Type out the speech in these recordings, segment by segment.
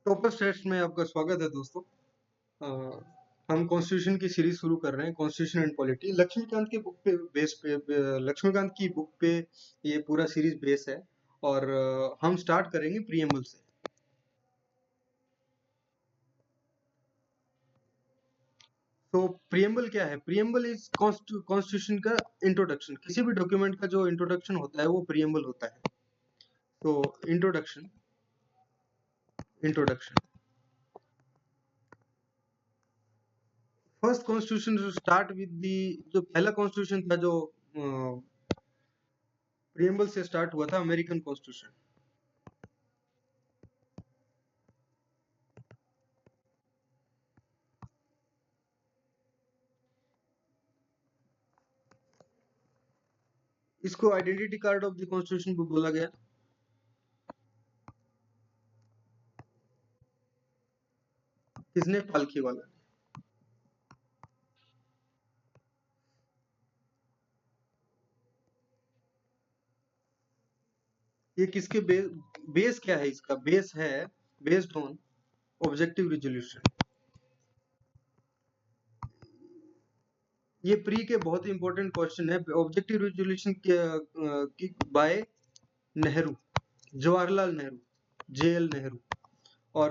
Toppers test में आपका स्वागत है दोस्तों। हम कॉन्स्टिट्यूशन की सीरीज शुरू कर रहे हैं, कॉन्स्टिट्यूशन एंड पॉलिटी। लक्ष्मीकांत की बुक पे लक्ष्मीकांत की बुक पे ये पूरा सीरीज बेस है और हम स्टार्ट करेंगे प्रीएम्बल से। तो प्रीएम्बल क्या है? प्रीएम्बल इज कॉन्स्टिट्यूशन का इंट्रोडक्शन। किसी भी डॉक्यूमेंट का जो इंट्रोडक्शन होता है वो प्रीएम्बल होता है। तो introduction first constitution to start with the, जो पहला कॉन्स्टिट्यूशन था जो प्रीएम्बल से स्टार्ट हुआ था, अमेरिकन कॉन्स्टिट्यूशन। इसको identity card of the constitution भी बोला गया। किसने? पालखी वाला। ये किसके बेस क्या है? इसका बेस है बेस्ड ऑन ऑब्जेक्टिव रिजोल्यूशन। ये प्री के बहुत ही इंपॉर्टेंट क्वेश्चन है। ऑब्जेक्टिव रिजोल्यूशन की बाय नेहरू, जवाहरलाल नेहरू, जेएल नेहरू। और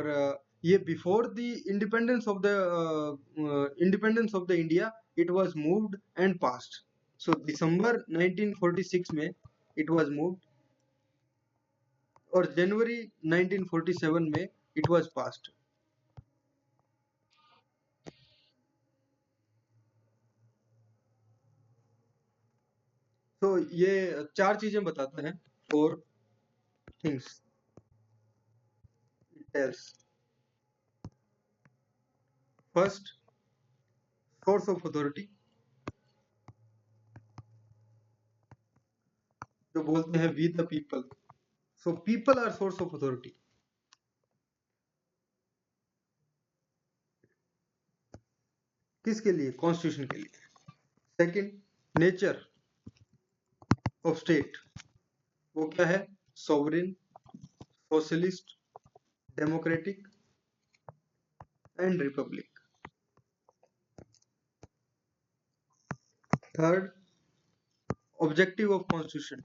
ये before the independence of the India it was moved and passed. So दिसंबर 1946 में इट वाज मूव्ड और जनवरी 1947 में इट वाज पास्ड। तो ये चार चीजें बताते हैं। 4 things it tells. First, source of authority, जो बोलते हैं we the people. So people are source of authority. किसके लिए? कॉन्स्टिट्यूशन के लिए। सेकंड, नेचर ऑफ स्टेट, वो क्या है? Sovereign, socialist, democratic and republic. Third, objective of constitution,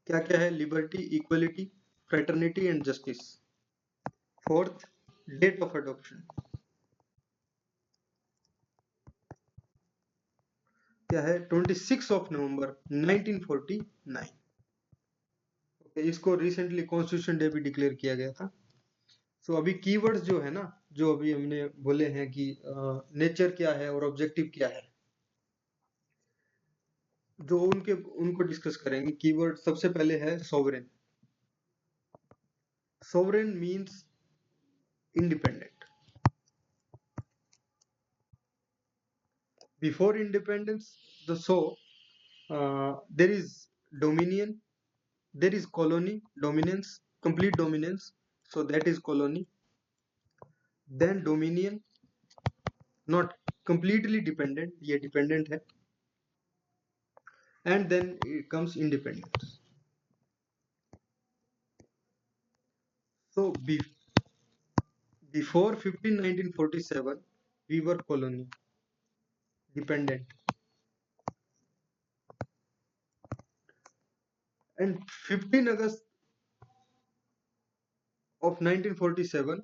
क्या क्या है? Liberty, equality, fraternity and justice. Fourth, date of adoption, क्या है? 26 ऑफ नवंबर 1949। इसको रिसेंटली कॉन्स्टिट्यूशन डे भी डिक्लेयर किया गया था। सो अभी कीवर्ड्स जो है ना, जो अभी हमने बोले हैं कि नेचर क्या है और ऑब्जेक्टिव क्या है, जो उनको डिस्कस करेंगे। कीवर्ड सबसे पहले है sovereign. Sovereign means independent. Before independence, there is dominion, there is colony, dominance, complete dominance, so that is colony. Then dominion, not completely dependent, ये dependent है. And then it comes independence. So before 1947 we were colony, dependent, and 15 August of 1947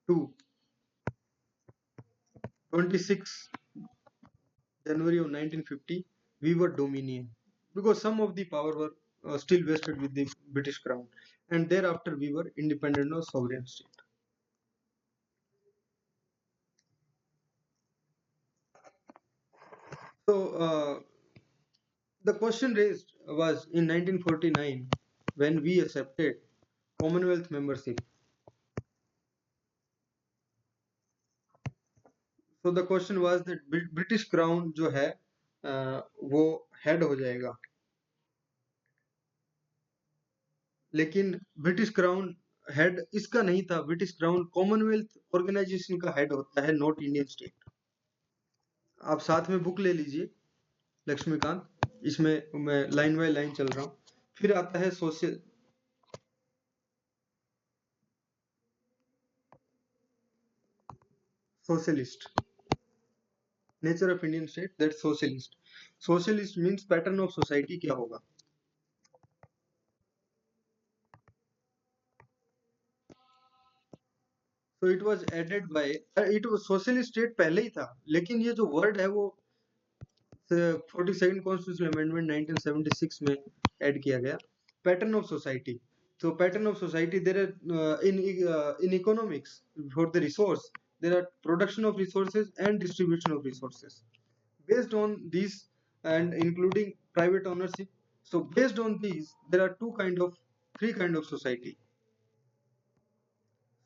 to 26 January of 1950 we were dominion, because some of the power were still vested with the British crown, and thereafter we were independent or sovereign state. So the question raised was in 1949 when we accepted Commonwealth membership. So the question was that British crown जो है वो head हो जाएगा, लेकिन British crown head इसका नहीं था। British crown Commonwealth organisation का हेड होता है, नॉट इंडियन स्टेट। आप साथ में बुक ले लीजिए लक्ष्मीकांत, इसमें मैं लाइन बाय लाइन चल रहा हूँ। फिर आता है socialist. Nature of Indian state, that's socialist. Socialist means pattern of society क्या होगा? So it was added by it was socialist state पहले ही था, लेकिन ये जो word है वो 42nd कॉन्स्टिट्यूशनल अमेंडमेंट 1976 में ऐड किया गया. Pattern of society. So pattern of society, there are in economics for the resource there are production of resources and distribution of resources. Based on these and including private ownership. So based on these there are three kind of society.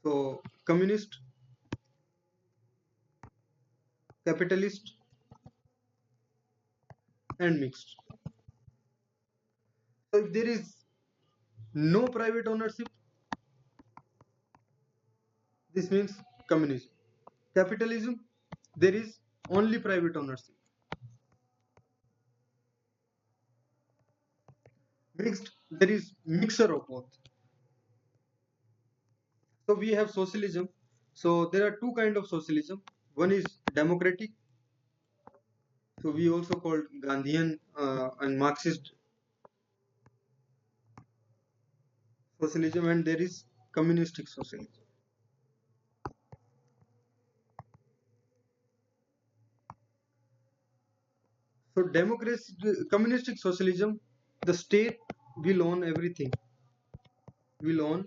So communist, capitalist, and mixed. So if there is no private ownership, this means communism. Capitalism, there is only private ownership. Mixed, there is mixture of both. So we have socialism. So there are two kind of socialism. One is democratic. So we also called Gandhian and Marxist socialism, and there is communistic socialism. So democracy, communistic socialism, the state will own everything. Will own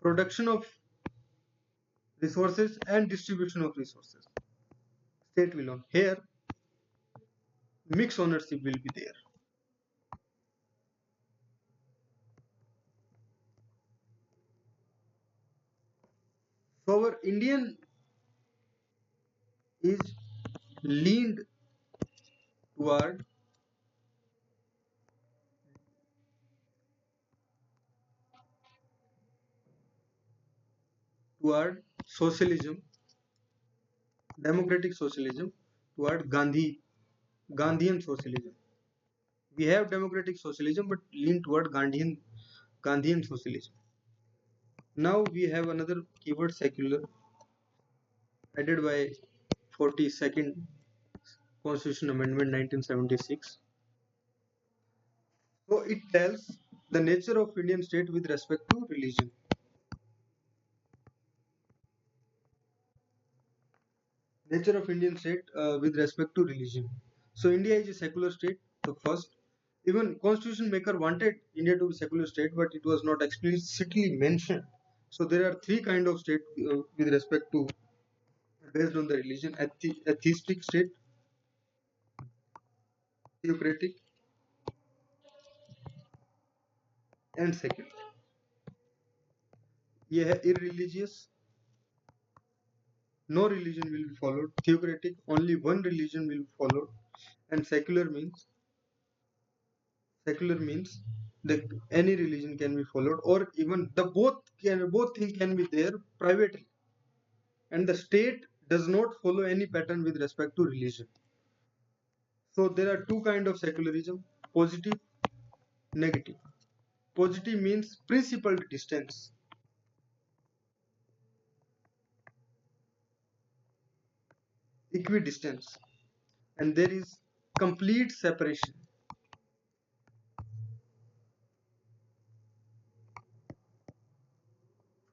production of resources and distribution of resources. State will own. Here, mixed ownership will be there. So our Indian is leaned toward socialism, democratic socialism, toward Gandhian socialism. We have democratic socialism, but lean toward Gandhian socialism. Now we have another keyword, secular, added by 42nd Constitution Amendment 1976. So it tells the nature of Indian state with respect to religion. Nature of Indian state with respect to religion. So India is a secular state. So first, even constitution maker wanted India to be secular state, but it was not explicitly mentioned. So there are three kind of state with respect to based on the religion: atheistic state, theocratic, and secular. ये है irreligious, no religion will be followed. Theocratic, only one religion will be followed, and secular means that any religion can be followed, or even the both thing can be there privately, and the state does not follow any pattern with respect to religion. So there are two kind of secularism: positive, negative. Positive means principled distance. Equidistance, and there is complete separation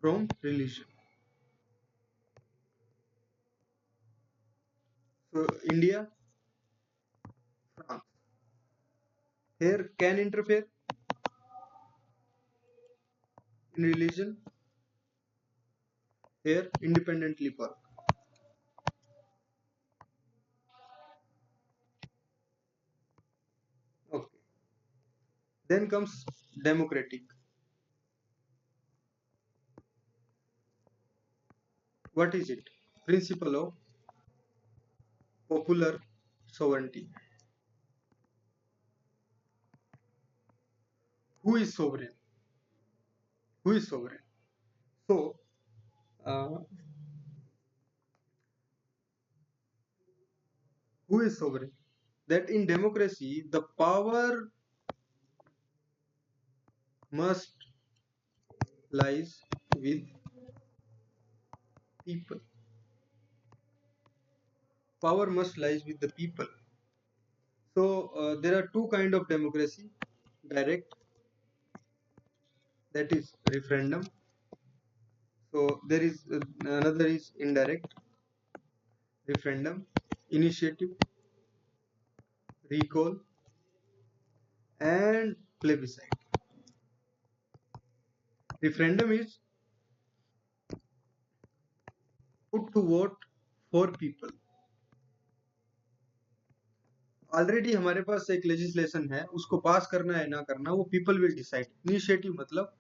from religion. So India, France, here can interfere in religion, here independently work. Okay. Then comes democratic. What is it? Principle of popular sovereignty. Who is sovereign? Who is sovereign? So, uh, who is sovereign? That in democracy, the power must lies with people. power must lies with the people. So there are two kind of democracy: direct, that is referendum. So there is another is indirect, referendum, initiative, recall, and plebiscite. Referendum is put to vote for people. Already हमारे पास एक legislation है, उसको पास करना है ना करना वो people will decide. Initiative मतलब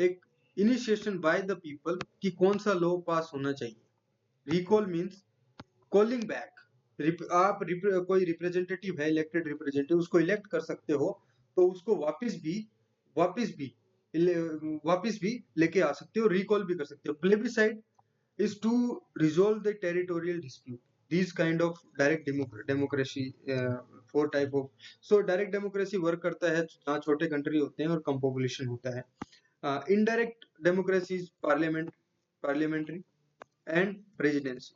एक इनिशिएशन बाय द पीपल कि कौन सा लॉ पास होना चाहिए. Recall means calling back. आप कोई रिप्रेजेंटेटिव है, इलेक्टेड रिप्रेजेंटेटिव, उसको इलेक्ट कर सकते हो तो उसको वापस भी वापस भी लेके आ सकते हो, रिकॉल भी कर सकते हो. Plebiscite is to resolve the territorial dispute. These kind of direct democracy, four type of. So direct democracy work करता है जहाँ छोटे कंट्री होते हैं और कम पॉपुलेशन होता है. Indirect democracy is parliamentary and presidency.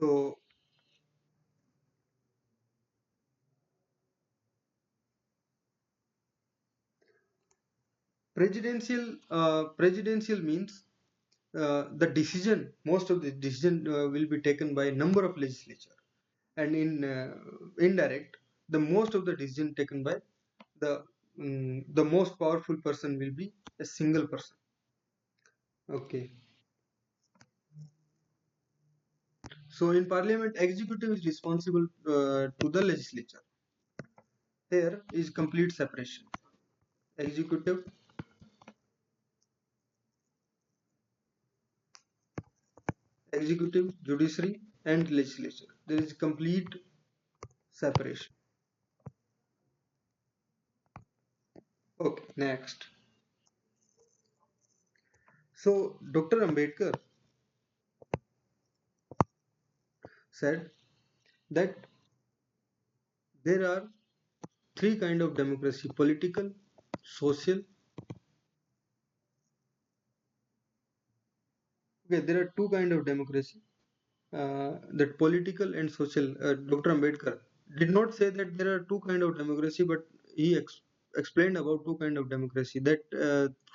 So presidential means the decision, most of the decision will be taken by number of legislature, and in indirect, the most of the decision taken by the most powerful person will be a single person. Okay. So in parliament, executive is responsible to the legislature. Here is complete separation. Executive, judiciary, and legislature. There is complete separation. Okay, next. So Dr. Ambedkar said that there are three kind of democracy: political, social. Okay, there are two kind of democracy. That political and social. Dr. Ambedkar did not say that there are two kind of democracy, but he explained about two kind of democracy. That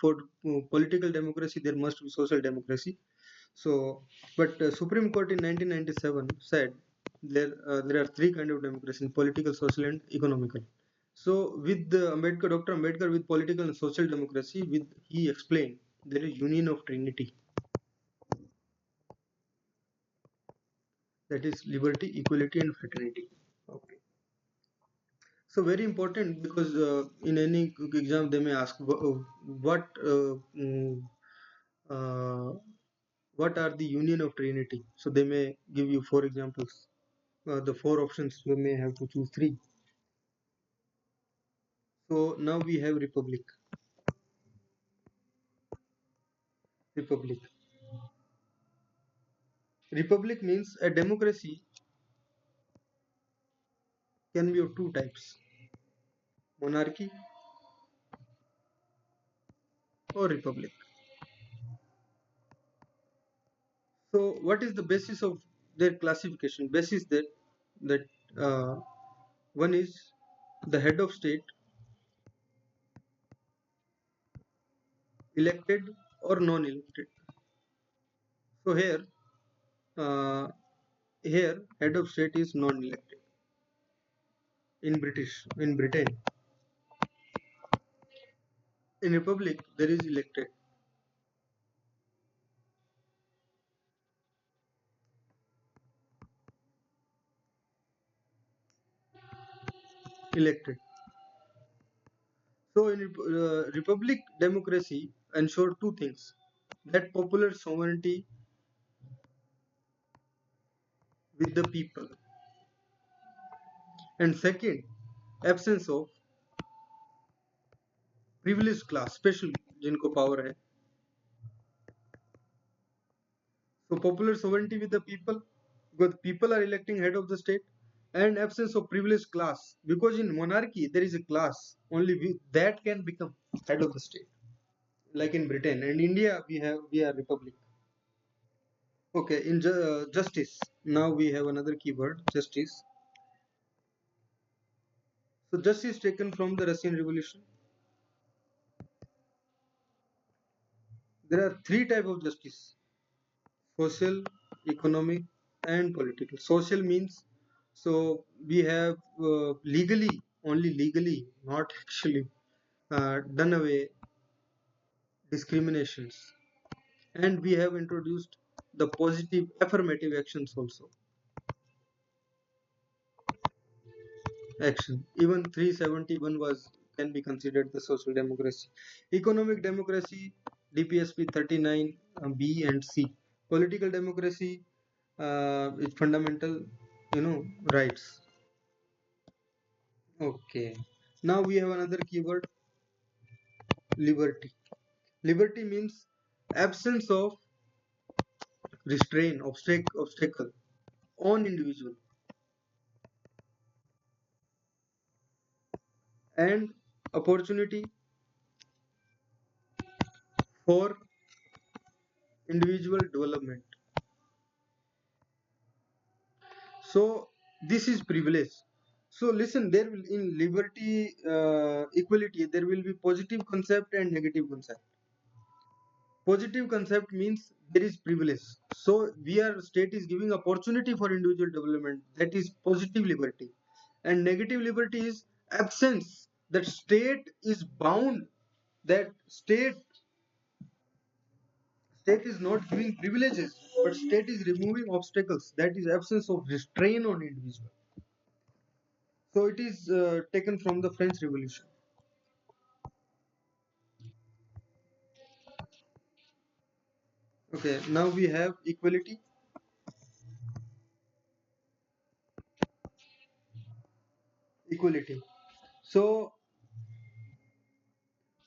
for political democracy there must be social democracy. So, but Supreme Court in 1997 said there are three kind of democracy: political, social, and economical. So, with Ambedkar, Dr. Ambedkar, with political and social democracy, with he explained there is union of Trinity. That is liberty, equality, and fraternity. Okay. So very important because in any exam they may ask what uh, what are the union of Trinity. So they may give you four examples. The four options you may have to choose three. So now we have republic. Republic. Republic means a democracy can be of two types: monarchy or republic. So what is the basis of their classification? Basis that uh, one is the head of state, elected or non-elected. So uh, here head of state is non-elected. In Britain, in republic there is elected. So in republic democracy ensure two things: that popular sovereignty with the people, and second, absence of privileged class, special जिनको power है. So popular sovereignty with the people, because people are electing head of the state, and absence of privileged class, because in monarchy there is a class only that can become head of the state. like in Britain and India. We are republic. Okay, in justice. Now we have another keyword, justice. So justice taken from the Russian Revolution. There are three type of justice: social, economic, and political. Social means, so we have legally, only legally, not actually, done away discriminations, and we have introduced the positive affirmative actions also. Action. Even 371 was can be considered the social democracy. Economic democracy, DPSP 39 B and C. Political democracy is fundamental, rights. Okay. Now we have another keyword, liberty. Liberty means absence of restraint, obstacle on individual, and opportunity for individual development. So this is privilege. So listen, there will in liberty, equality, there will be positive concept and negative concept. Positive concept means there is privilege. So we are state is giving opportunity for individual development. That is positive liberty. And negative liberty is absence. That state is bound. That state is not giving privileges, but state is removing obstacles. That is absence of restraint on individual. So it is taken from the French Revolution. Okay, now we have equality. Equality. So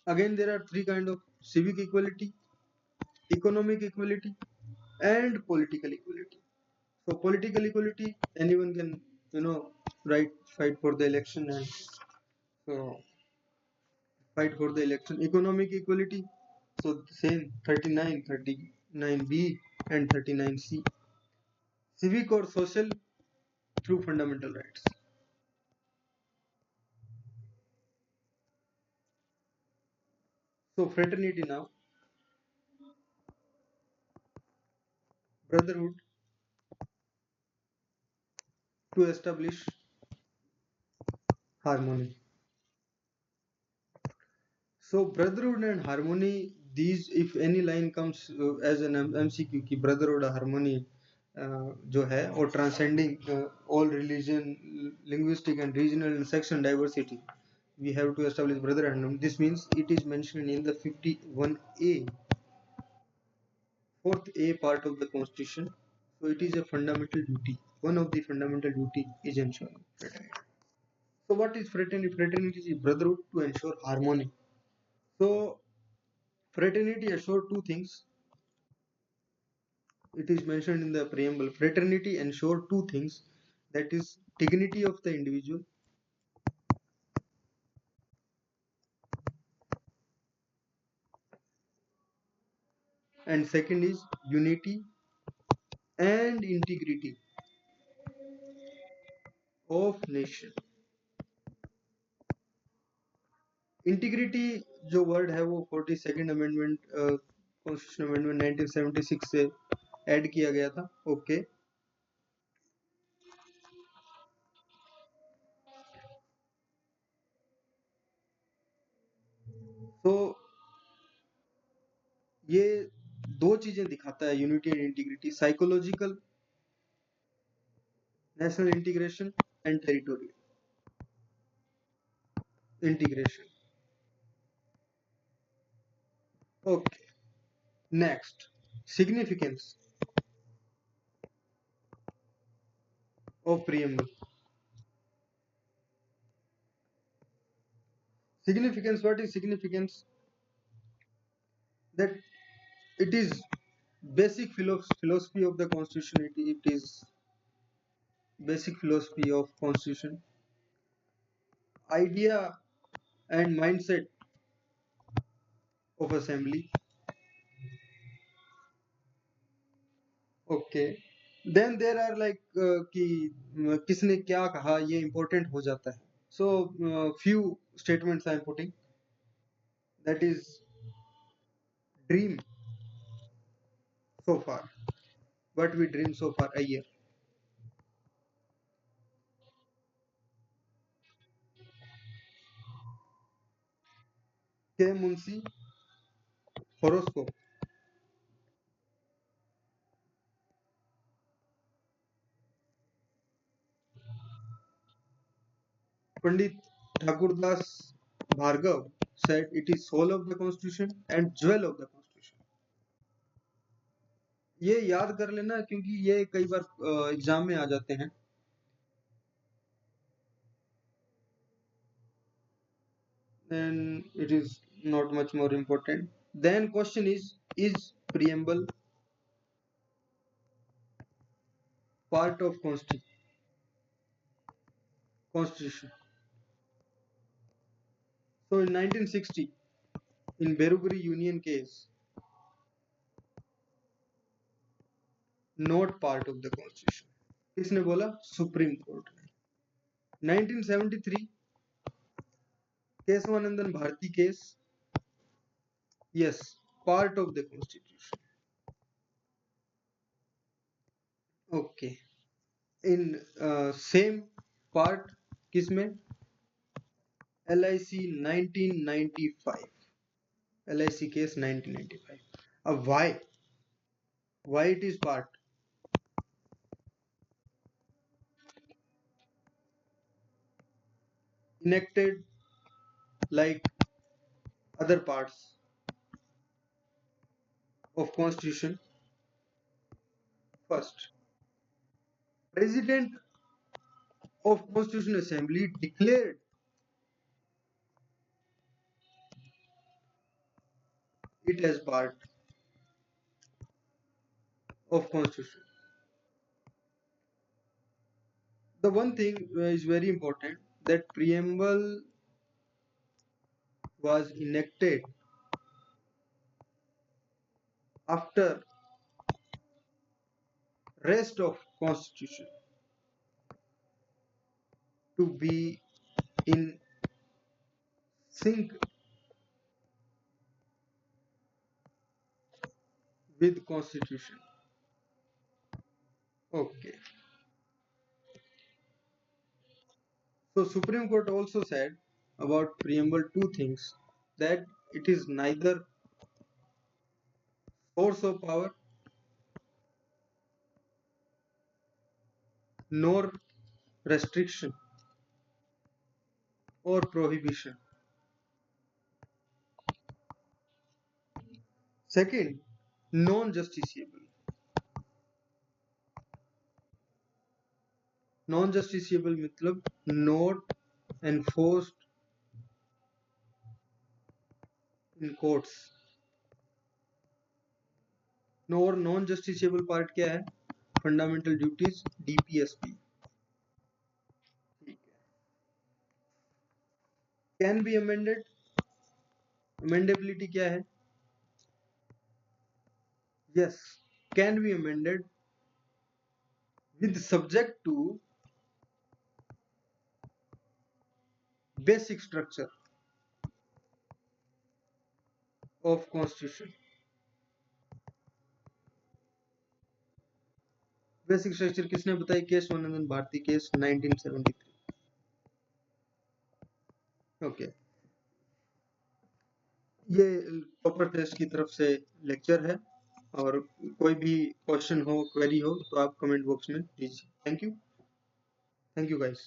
again, there are three kind of civic equality, economic equality, and political equality. So political equality, anyone can, right, fight for the election and so fight for the election. Economic equality, so same 39, 39B and 39C. Civic or social through fundamental rights. So fraternity now, brotherhood to establish harmony. So brotherhood and harmony, these if any line comes as an MCQ की brotherhood और harmony जो है और transcending all religion, linguistic and regional and section diversity, we have to establish brotherhood and harmony. This means it is mentioned in the 51A, fourth A part of the Constitution. So it is a fundamental duty. One of the fundamental duty is ensuring fraternity. So what is fraternity? Fraternity is a brotherhood to ensure harmony. So fraternity assure two things. It is mentioned in the preamble. Fraternity ensure two things, that is dignity of the individual and second is unity and integrity of nation. Integrity जो word है वो 42nd amendment constitution amendment 1976 से add किया गया था. Okay, तो ये दो चीजें दिखाता है unity and integrity, psychological national integration and territorial integration. Okay, next, significance of preamble. Significance, what is significance? That it is basic philosophy of the constitution. It is basic philosophy of constitution, idea and mindset of assembly. Okay, then there are like कि किसने क्या कहा, ये important हो जाता है. So few statements I am putting, that is dream so far, what we dream so far a year. K Munshi, horoscope. Pandit Thakurdas Bhargav said it is soul of the constitution and jewel of the constitution. ये याद कर लेना क्योंकि ये कई बार exam में आ जाते हैं. And it is not much more important. Then question is preamble part of constitution? So in 1960, in Beruguri Union case, not part of the constitution. किसने बोला? सुप्रीम कोर्ट ने. 1973 Kesavananda Bharati case, yes, part of the constitution. Okay, in same part किसमें? LIC 1995, LIC case 1995. Why it is part? Enacted like other parts of constitution. First, president of constitutional assembly declared it as part of constitution. The one thing is very important, that preamble was enacted after rest of constitution to be in sync with constitution. Okay, so Supreme Court also said about preamble two things, that it is neither source of power nor restriction or prohibition. Second, non-justiciable. Non-justiciable मतलब not enforced in courts. और non-justiciable part क्या है? Fundamental duties, DPSP. Can be amended. Amendability क्या है? Yes, can be amended with subject to basic structure of constitution. Basic structure किसने बताई? Keshavanandan Bharati case 1973. Okay, ये topper test की तरफ से लेक्चर है, और कोई भी क्वेश्चन हो, क्वेरी हो, तो आप कमेंट बॉक्स में दीजिए. Thank you guys.